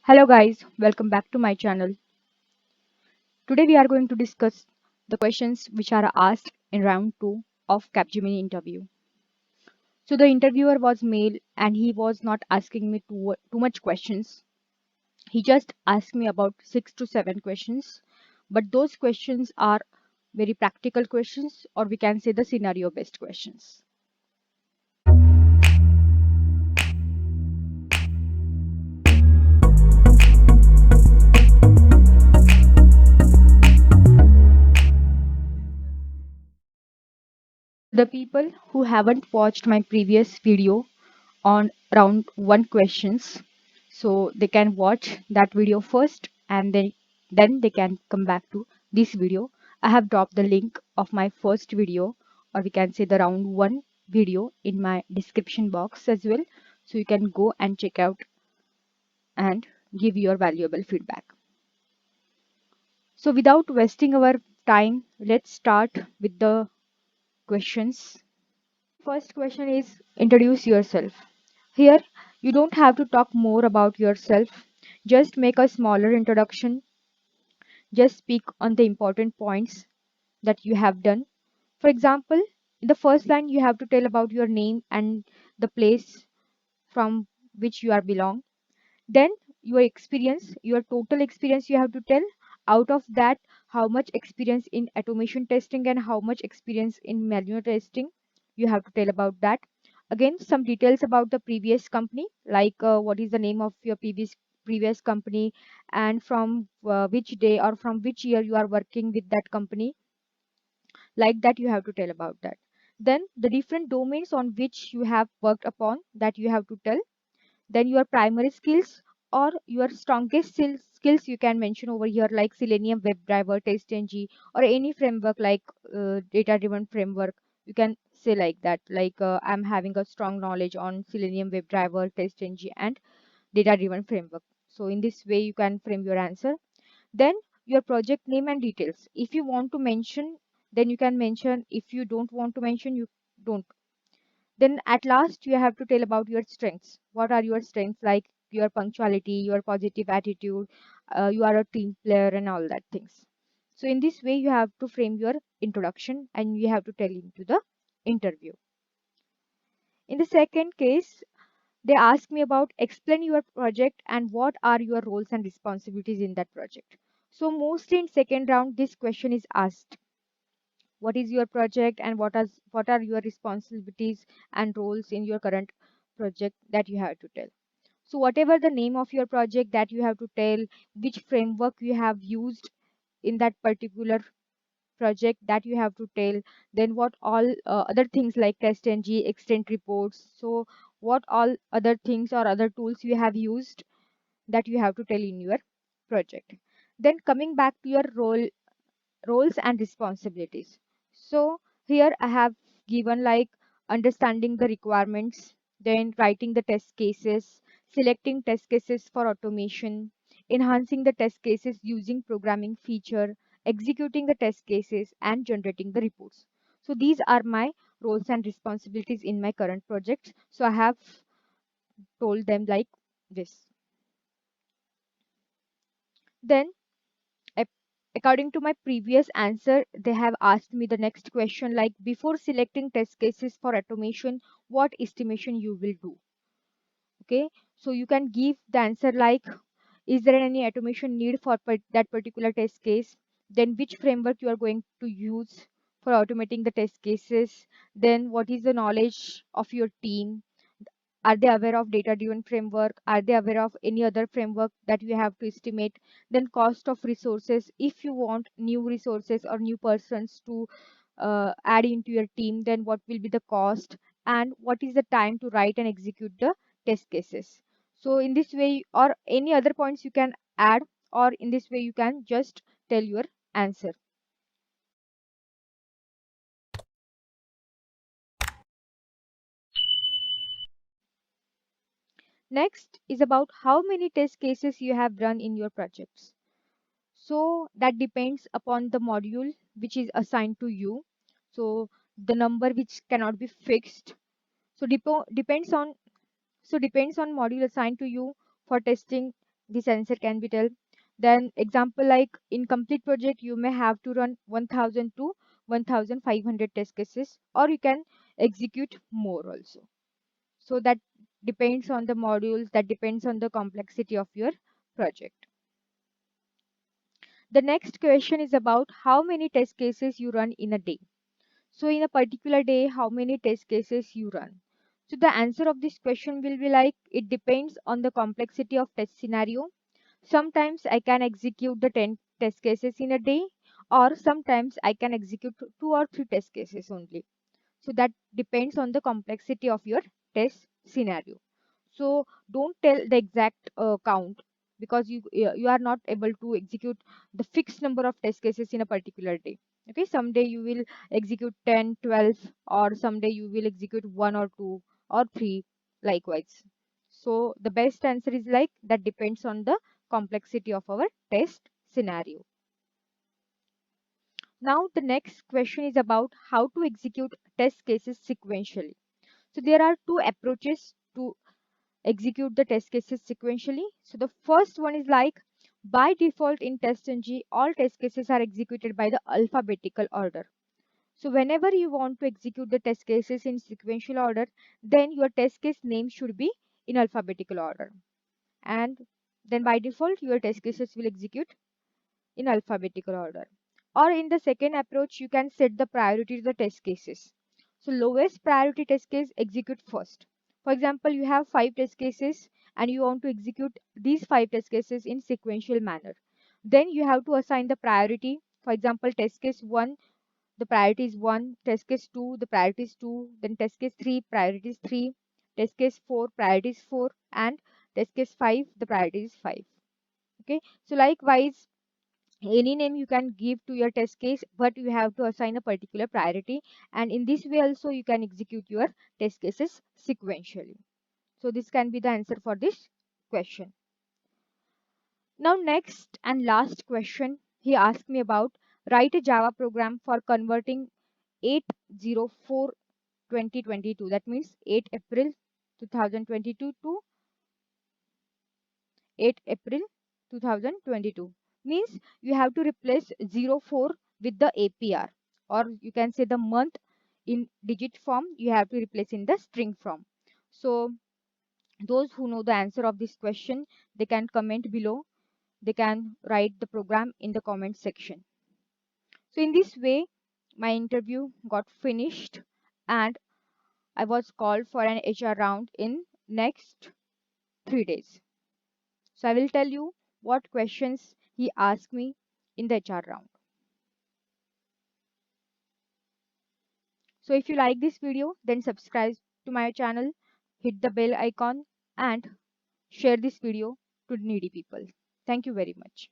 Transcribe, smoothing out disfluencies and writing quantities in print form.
Hello guys, welcome back to my channel. Today we are going to discuss the questions which are asked in round 2 of Capgemini interview. So the interviewer was male and he was not asking me too much questions. He just asked me about 6 to 7 questions, but those questions are very practical questions, or we can say the scenario based questions. The people who haven't watched my previous video on round 1 questions, so they can watch that video first and then they can come back to this video. I have dropped the link of my first video, or we can say the round 1 video, in my description box as well, so you can go and check out and give your valuable feedback. So without wasting our time, let's start with the questions. First question is, introduce yourself. Here, you don't have to talk more about yourself. Just make a smaller introduction. Just speak on the important points that you have done. For example, in the first line, you have to tell about your name and the place from which you are belong. Then your experience, your total experience, you have to tell. Out of that, how much experience in automation testing and how much experience in manual testing, you have to tell about that. Again, some details about the previous company, like what is the name of your previous company, and from which day or from which year you are working with that company. Like that, you have to tell about that. Then the different domains on which you have worked upon, that you have to tell. Then your primary skills or your strongest skills you can mention over here, like Selenium WebDriver, TestNG, or any framework like data driven framework. You can say like that, like I'm having a strong knowledge on Selenium WebDriver, TestNG, and data driven framework. So in this way you can frame your answer. Then your project name and details, if you want to mention, then you can mention. If you don't want to mention, you don't. Then at last, you have to tell about your strengths. What are your strengths, like your punctuality, your positive attitude, you are a team player, and all that things. So in this way, you have to frame your introduction and you have to tell into the interview. In the second case, they ask me about explain your project and what are your roles and responsibilities in that project. So mostly in second round, this question is asked. What is your project and what are your responsibilities and roles in your current project, that you have to tell. So whatever the name of your project, that you have to tell. Which framework you have used in that particular project, that you have to tell. Then what all other things like test ng extent reports, so what all other things or other tools you have used, that you have to tell in your project. Then coming back to your roles and responsibilities. So here I have given like understanding the requirements, then writing the test cases, selecting test cases for automation, enhancing the test cases using programming feature, executing the test cases, and generating the reports. So these are my roles and responsibilities in my current project. So I have told them like this. Then Ap- according to my previous answer, they have asked me the next question, like before selecting test cases for automation, what estimation you will do. Okay, so you can give the answer like, is there any automation need for that particular test case? Then which framework you are going to use for automating the test cases? Then what is the knowledge of your team? Are they aware of data driven framework? Are they aware of any other framework that you have to estimate? Then cost of resources, if you want new resources or new persons to add into your team, then what will be the cost, and what is the time to write and execute the test cases. So in this way, or any other points you can add, or in this way you can just tell your answer. Next is about how many test cases you have run in your projects. So that depends upon the module which is assigned to you. So the number which cannot be fixed. So depends on, depends on module assigned to you for testing. This answer can be tell. Then example like in complete project you may have to run 1000 to 1500 test cases, or you can execute more also. So that depends on the modules, that depends on the complexity of your project. The next question is about how many test cases you run in a day. So in a particular day, how many test cases you run? So the answer of this question will be like it depends on the complexity of test scenario. Sometimes I can execute the 10 test cases in a day, or sometimes I can execute 2 or 3 test cases only. So that depends on the complexity of your test scenario. So don't tell the exact count, because you are not able to execute the fixed number of test cases in a particular day. Okay, someday you will execute 10, 12, or someday you will execute 1 or 2 or 3 likewise. So the best answer is like that depends on the complexity of our test scenario. Now the next question is about how to execute test cases sequentially. So there are two approaches to execute the test cases sequentially. So the first one is like by default in TestNG, all test cases are executed by the alphabetical order. So whenever you want to execute the test cases in sequential order, then your test case name should be in alphabetical order. And then by default, your test cases will execute in alphabetical order. Or in the second approach, you can set the priority to the test cases. So lowest priority test case execute first. For example, you have 5 test cases and you want to execute these 5 test cases in sequential manner. Then you have to assign the priority. For example, test case 1, the priority is 1, test case 2, the priority is 2, then test case 3, priority is 3, test case 4, priority is 4, and test case 5, the priority is 5. Okay, so likewise, any name you can give to your test case, but you have to assign a particular priority, and in this way also you can execute your test cases sequentially. So this can be the answer for this question. Now next and last question, he asked me about write a Java program for converting 804 2022, that means 8 April 2022 to 8 April 2022, means you have to replace 04 with the APR, or you can say the month in digit form you have to replace in the string form. So those who know the answer of this question, they can comment below, they can write the program in the comment section. So in this way my interview got finished, and I was called for an HR round in next 3 days. So I will tell you what questions he asked me in the HR round. So if you like this video, then subscribe to my channel, hit the bell icon, and share this video to needy people. Thank you very much.